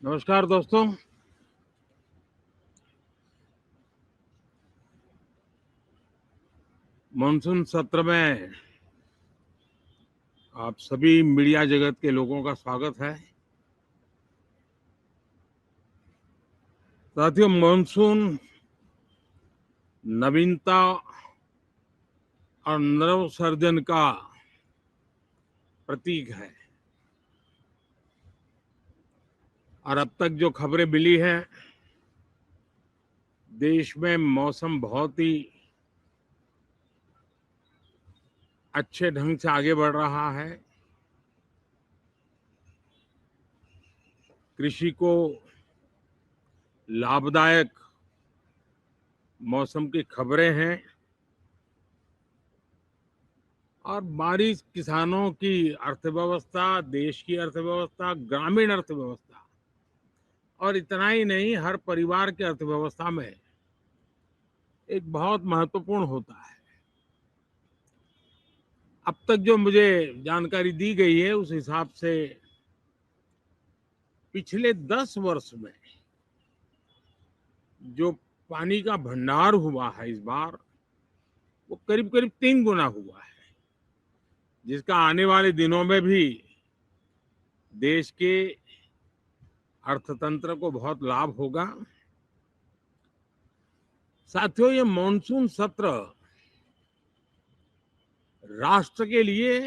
नमस्कार दोस्तों। मानसून सत्र में आप सभी मीडिया जगत के लोगों का स्वागत है। साथियों, मानसून नवीनता और नवसर्जन का प्रतीक है और अब तक जो खबरें मिली हैं, देश में मौसम बहुत ही अच्छे ढंग से आगे बढ़ रहा है। कृषि को लाभदायक मौसम की खबरें हैं और बारिश किसानों की अर्थव्यवस्था, देश की अर्थव्यवस्था, ग्रामीण अर्थव्यवस्था और इतना ही नहीं, हर परिवार की अर्थव्यवस्था में एक बहुत महत्वपूर्ण होता है। अब तक जो मुझे जानकारी दी गई है उस हिसाब से पिछले 10 वर्ष में जो पानी का भंडार हुआ है इस बार, वो करीब करीब 3 गुना हुआ है, जिसका आने वाले दिनों में भी देश के अर्थतंत्र को बहुत लाभ होगा। साथियों, ये मॉनसून सत्र राष्ट्र के लिए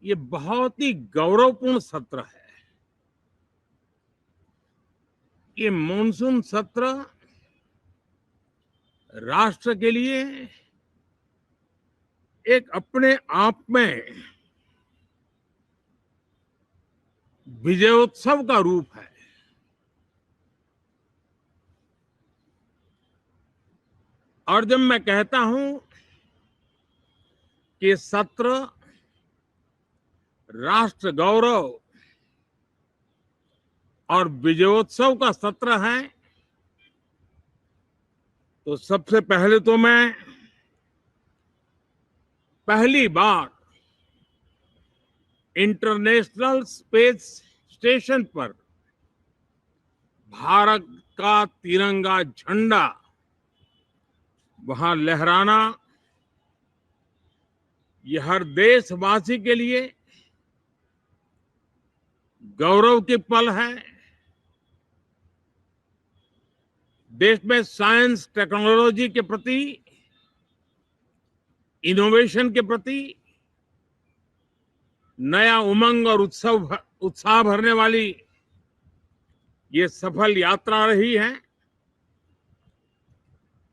ये बहुत ही गौरवपूर्ण सत्र है। ये मॉनसून सत्र राष्ट्र के लिए एक अपने आप में विजयोत्सव का रूप है। और जब मैं कहता हूं कि सत्र राष्ट्र गौरव और विजयोत्सव का सत्र है, तो सबसे पहले तो मैं पहली बार इंटरनेशनल स्पेस स्टेशन पर भारत का तिरंगा झंडा वहां लहराना, ये हर देशवासी के लिए गौरव की पल है। देश में साइंस टेक्नोलॉजी के प्रति, इनोवेशन के प्रति नया उमंग और उत्साह भरने वाली ये सफल यात्रा रही है।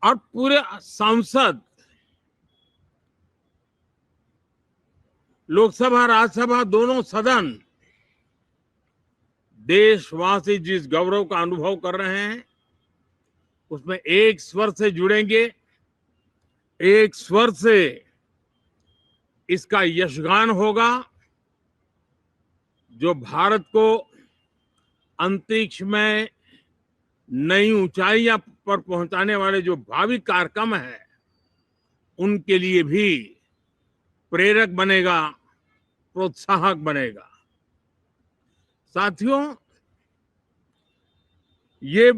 और पूरे सांसद, लोकसभा राज्यसभा दोनों सदन, देशवासी जिस गौरव का अनुभव कर रहे हैं उसमें एक स्वर से जुड़ेंगे, एक स्वर से इसका यशगान होगा। जो भारत को अंतरिक्ष में नई ऊंचाइयां पर पहुंचाने वाले जो भावी कार्यक्रम है, उनके लिए भी प्रेरक बनेगा, प्रोत्साहक बनेगा। साथियों, ये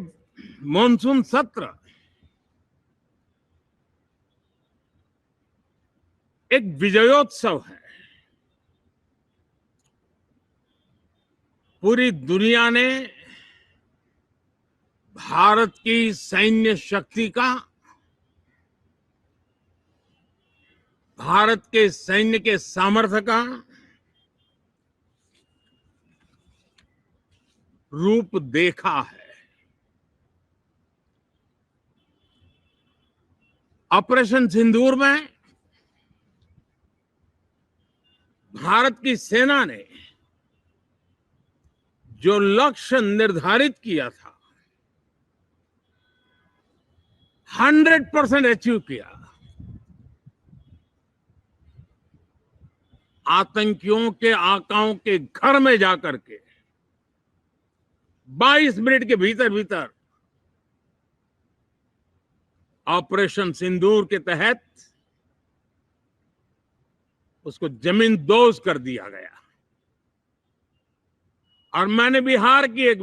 मॉनसून सत्र एक विजयोत्सव है। पूरी दुनिया ने भारत की सैन्य शक्ति का, भारत के सैन्य के सामर्थ्य का रूप देखा है। ऑपरेशन सिंदूर में भारत की सेना ने जो लक्ष्य निर्धारित किया था, 100% अचीव किया। आतंकियों के आकाओं के घर में जाकर के 22 मिनट के भीतर भीतर ऑपरेशन सिंदूर के तहत उसको जमींदोज कर दिया गया। और मैंने बिहार की एक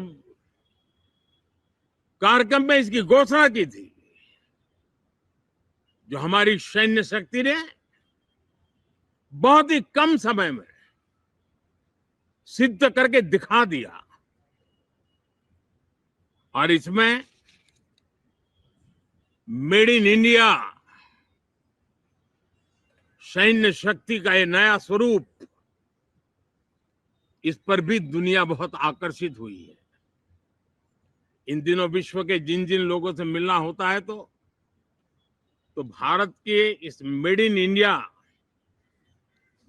कार्यक्रम में इसकी घोषणा की थी, जो हमारी सैन्य शक्ति ने बहुत ही कम समय में सिद्ध करके दिखा दिया। और इसमें मेड इन इंडिया सैन्य शक्ति का ये नया स्वरूप, इस पर भी दुनिया बहुत आकर्षित हुई है। इन दिनों विश्व के जिन जिन लोगों से मिलना होता है तो भारत के इस मेड इन इंडिया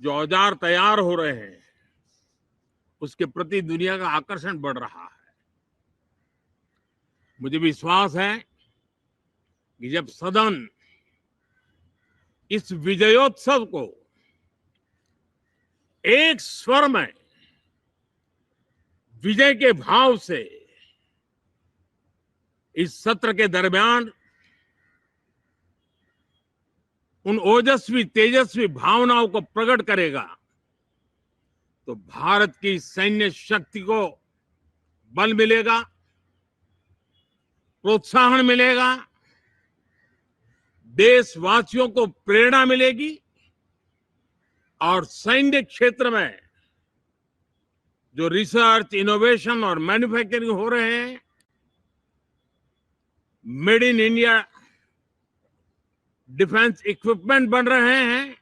जो औजार तैयार हो रहे हैं, उसके प्रति दुनिया का आकर्षण बढ़ रहा है। मुझे विश्वास है कि जब सदन इस विजयोत्सव को एक स्वर में विजय के भाव से इस सत्र के दरमियान उन ओजस्वी तेजस्वी भावनाओं को प्रकट करेगा, तो भारत की सैन्य शक्ति को बल मिलेगा, प्रोत्साहन मिलेगा, देशवासियों को प्रेरणा मिलेगी और सैन्य क्षेत्र में जो रिसर्च, इनोवेशन और मैन्युफैक्चरिंग हो रहे हैं, made in India defence equipment बन रहे हैं,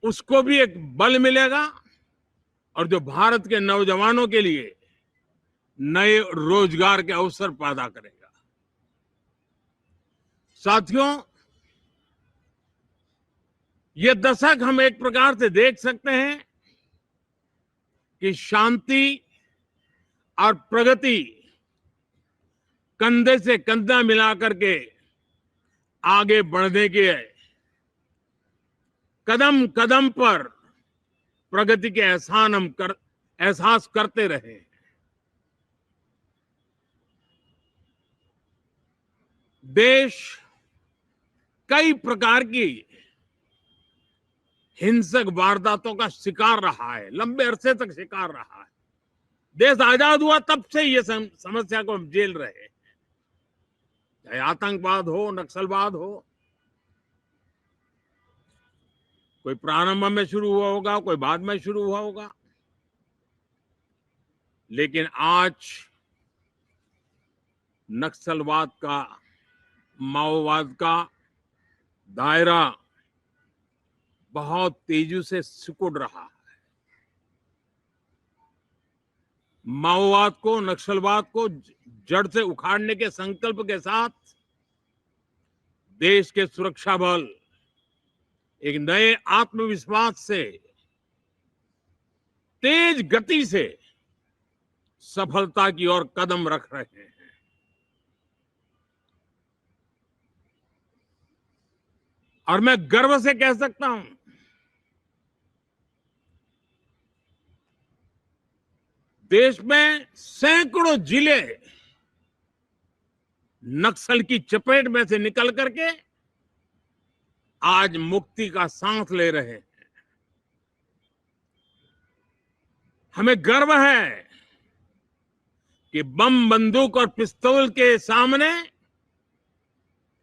उसको भी एक बल मिलेगा और जो भारत के नौजवानों के लिए नए रोजगार के अवसर पैदा करेगा। साथियों, ये दशक हम एक प्रकार से देख सकते हैं कि शांति और प्रगति कंधे से कंधा मिलाकर के आगे बढ़ने के कदम कदम पर प्रगति के एहसास करते रहे। देश कई प्रकार की हिंसक वारदातों का शिकार रहा है, लंबे अरसे तक शिकार रहा है। देश आजाद हुआ तब से ये समस्या को हम झेल रहे हैं, चाहे आतंकवाद हो, नक्सलवाद हो। कोई प्रारंभ में शुरू हुआ होगा, कोई बाद में शुरू हुआ होगा, लेकिन आज नक्सलवाद का, माओवाद का दायरा बहुत तेजी से सिकुड़ रहा है। माओवाद को, नक्सलवाद को जड़ से उखाड़ने के संकल्प के साथ देश के सुरक्षा बल एक नए आत्मविश्वास से, तेज गति से सफलता की ओर कदम रख रहे हैं। और मैं गर्व से कह सकता हूं, देश में सैकड़ों जिले नक्सल की चपेट में से निकल करके आज मुक्ति का सांस ले रहे हैं। हमें गर्व है कि बम, बंदूक और पिस्तौल के सामने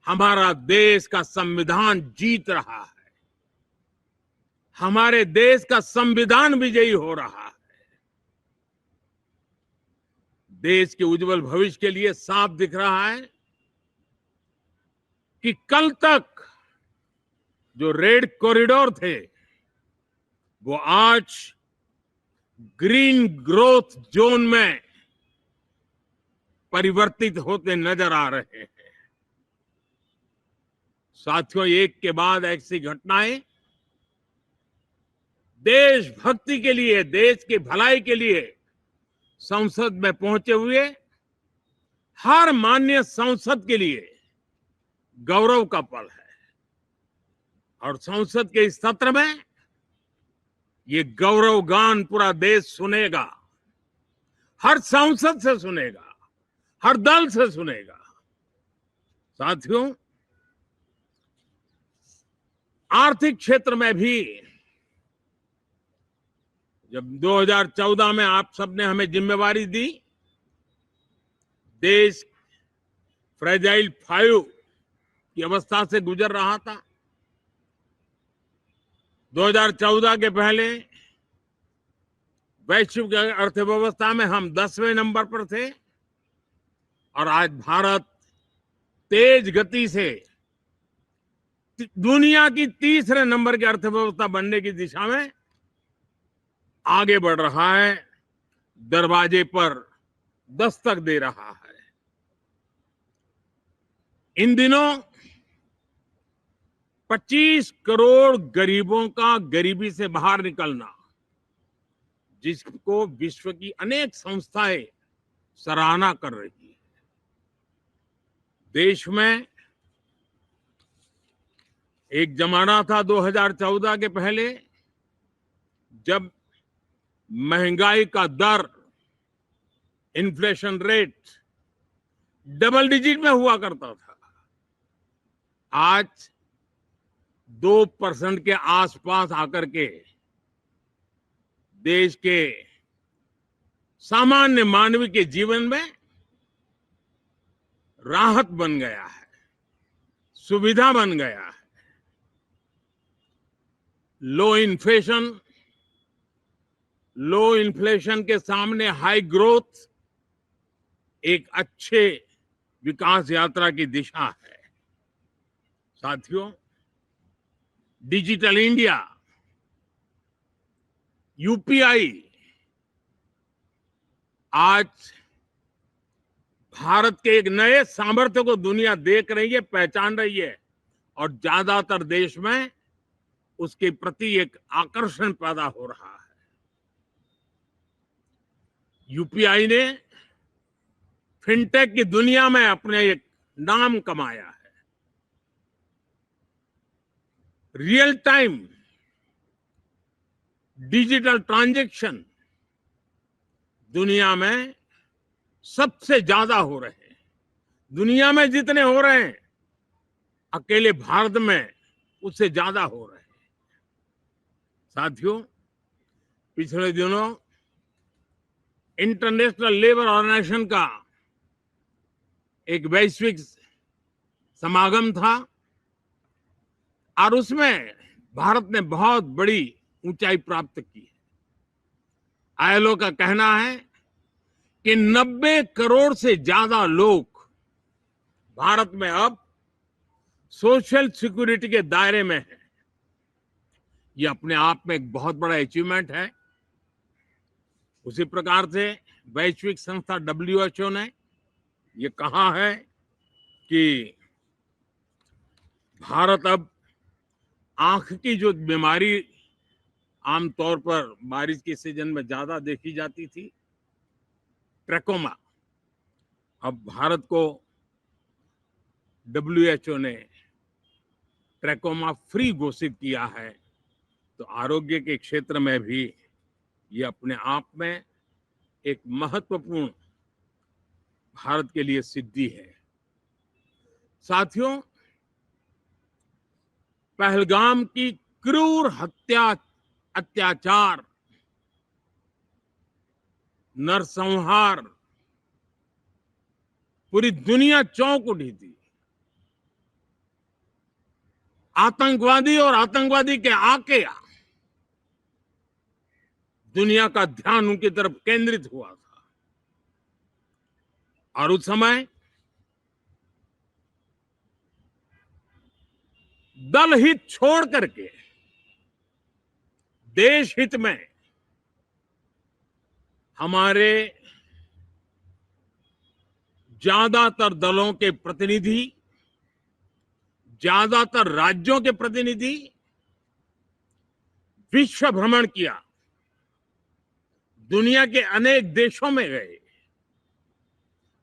हमारा देश का संविधान जीत रहा है। हमारे देश का संविधान विजयी हो रहा है। देश के उज्जवल भविष्य के लिए साफ दिख रहा है कि कल तक जो रेड कॉरिडोर थे, वो आज ग्रीन ग्रोथ जोन में परिवर्तित होते नजर आ रहे हैं। साथियों, एक के बाद ऐसी घटनाएं देशभक्ति के लिए, देश की भलाई के लिए संसद में पहुंचे हुए हर माननीय सांसद के लिए गौरव का पल है। और संसद के इस सत्र में ये गौरव गान पूरा देश सुनेगा, हर सांसद से सुनेगा, हर दल से सुनेगा। साथियों, आर्थिक क्षेत्र में भी जब 2014 में आप सबने हमें जिम्मेवारी दी, देश फ्रेजाइल 5 की अवस्था से गुजर रहा था। 2014 के पहले वैश्विक अर्थव्यवस्था में हम 10वें नंबर पर थे और आज भारत तेज गति से दुनिया की तीसरे नंबर की अर्थव्यवस्था बनने की दिशा में आगे बढ़ रहा है, दरवाजे पर दस्तक दे रहा है। इन दिनों 25 करोड़ गरीबों का गरीबी से बाहर निकलना, जिसको विश्व की अनेक संस्थाएं सराहना कर रही है। देश में एक जमाना था 2014 के पहले, जब महंगाई का दर, इन्फ्लेशन रेट डबल डिजिट में हुआ करता था। आज 2% के आसपास आकर के देश के सामान्य मानव के जीवन में राहत बन गया है, सुविधा बन गया है। लो इन्फ्लेशन के सामने हाई ग्रोथ एक अच्छे विकास यात्रा की दिशा है। साथियों, डिजिटल इंडिया, यूपीआई आज भारत के एक नए सामर्थ्य को दुनिया देख रही है, पहचान रही है और ज्यादातर देश में उसके प्रति एक आकर्षण पैदा हो रहा है। यूपीआई ने फिनटेक की दुनिया में अपने एक नाम कमाया है। रियल टाइम डिजिटल ट्रांजैक्शन दुनिया में सबसे ज्यादा हो रहे हैं। दुनिया में जितने हो रहे हैं, अकेले भारत में उससे ज्यादा हो रहे हैं। साथियों, पिछले दिनों इंटरनेशनल लेबर ऑर्गेनाइजेशन का एक वैश्विक समागम था और उसमें भारत ने बहुत बड़ी ऊंचाई प्राप्त की है। आईएलओ का कहना है कि 90 करोड़ से ज्यादा लोग भारत में अब सोशल सिक्योरिटी के दायरे में हैं। ये अपने आप में एक बहुत बड़ा अचीवमेंट है। उसी प्रकार से वैश्विक संस्था WHO ने ये कहा है कि भारत अब आंख की जो बीमारी आमतौर पर बारिश के सीजन में ज्यादा देखी जाती थी, ट्रैकोमा, अब भारत को WHO ने ट्रैकोमा फ्री घोषित किया है। तो आरोग्य के क्षेत्र में भी ये अपने आप में एक महत्वपूर्ण भारत के लिए सिद्धि है। साथियों, पहलगाम की क्रूर हत्या, अत्याचार, नरसंहार, पूरी दुनिया चौंक उठी थी। आतंकवादी और आतंकवादी के आके दुनिया का ध्यान उनकी तरफ केंद्रित हुआ था और उस समय दल हित छोड़ करके देश हित में हमारे ज्यादातर दलों के प्रतिनिधि, ज्यादातर राज्यों के प्रतिनिधि विश्व भ्रमण किया, दुनिया के अनेक देशों में गए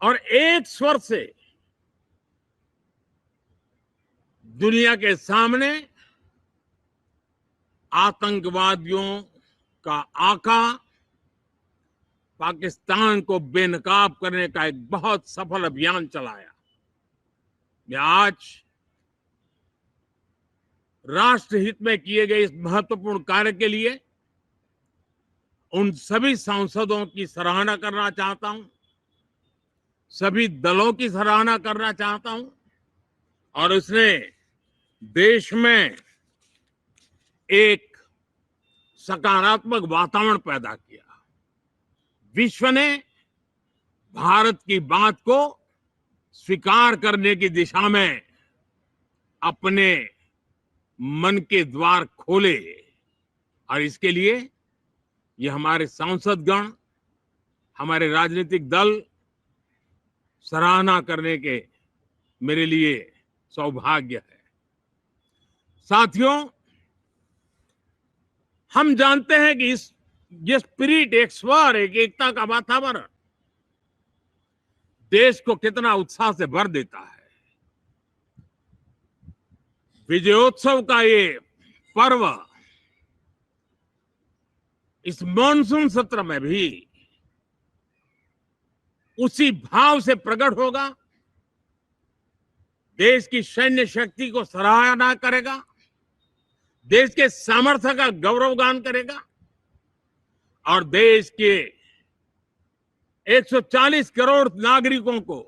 और एक स्वर से दुनिया के सामने आतंकवादियों का आका पाकिस्तान को बेनकाब करने का एक बहुत सफल अभियान चलाया। मैं आज राष्ट्रहित में किए गए इस महत्वपूर्ण कार्य के लिए उन सभी सांसदों की सराहना करना चाहता हूं, सभी दलों की सराहना करना चाहता हूं और उसने देश में एक सकारात्मक वातावरण पैदा किया। विश्व ने भारत की बात को स्वीकार करने की दिशा में अपने मन के द्वार खोले और इसके लिए ये हमारे सांसदगण, हमारे राजनीतिक दल सराहना करने के मेरे लिए सौभाग्य है। साथियों, हम जानते हैं कि ये स्पिरिट, एक स्वर, एक एकता का वातावरण देश को कितना उत्साह से भर देता है। विजयोत्सव का ये पर्व इस मॉनसून सत्र में भी उसी भाव से प्रकट होगा। देश की सैन्य शक्ति को सराहना करेगा, देश के सामर्थ्य का गौरवगान करेगा और देश के 140 करोड़ नागरिकों को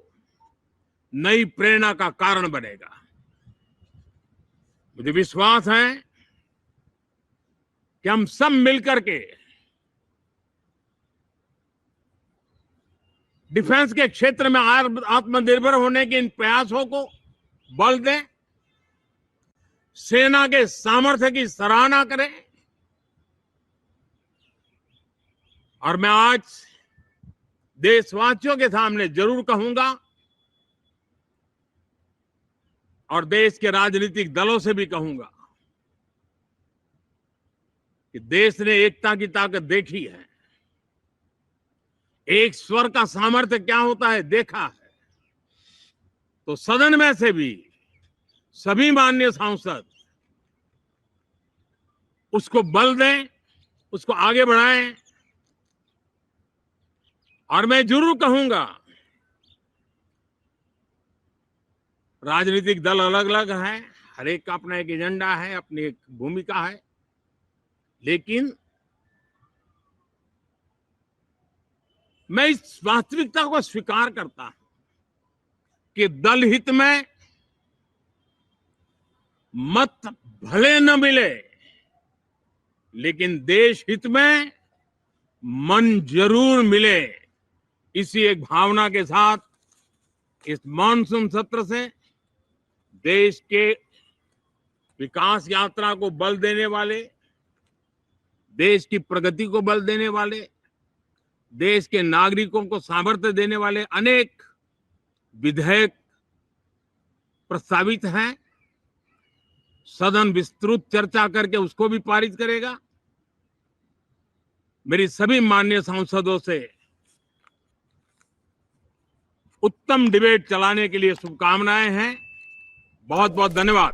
नई प्रेरणा का कारण बनेगा। मुझे विश्वास है कि हम सब मिलकर के डिफेंस के क्षेत्र में आत्मनिर्भर होने के इन प्रयासों को बल दें, सेना के सामर्थ्य की सराहना करें और मैं आज देशवासियों के सामने जरूर कहूंगा और देश के राजनीतिक दलों से भी कहूंगा कि देश ने एकता की ताकत देखी है, एक स्वर का सामर्थ्य क्या होता है देखा है। तो सदन में से भी सभी माननीय सांसद उसको बल दें, उसको आगे बढ़ाएं और मैं जरूर कहूंगा, राजनीतिक दल अलग अलग हैं, हर एक का अपना एक एजेंडा है, अपनी एक भूमिका है, लेकिन मैं इस वास्तविकता को स्वीकार करता हूं कि दल हित में मत भले न मिले, लेकिन देश हित में मन जरूर मिले। इसी एक भावना के साथ इस मानसून सत्र से देश के विकास यात्रा को बल देने वाले, देश की प्रगति को बल देने वाले, देश के नागरिकों को सामर्थ्य देने वाले अनेक विधेयक प्रस्तावित हैं। सदन विस्तृत चर्चा करके उसको भी पारित करेगा। मेरी सभी माननीय सांसदों से उत्तम डिबेट चलाने के लिए शुभकामनाएं हैं। बहुत बहुत धन्यवाद।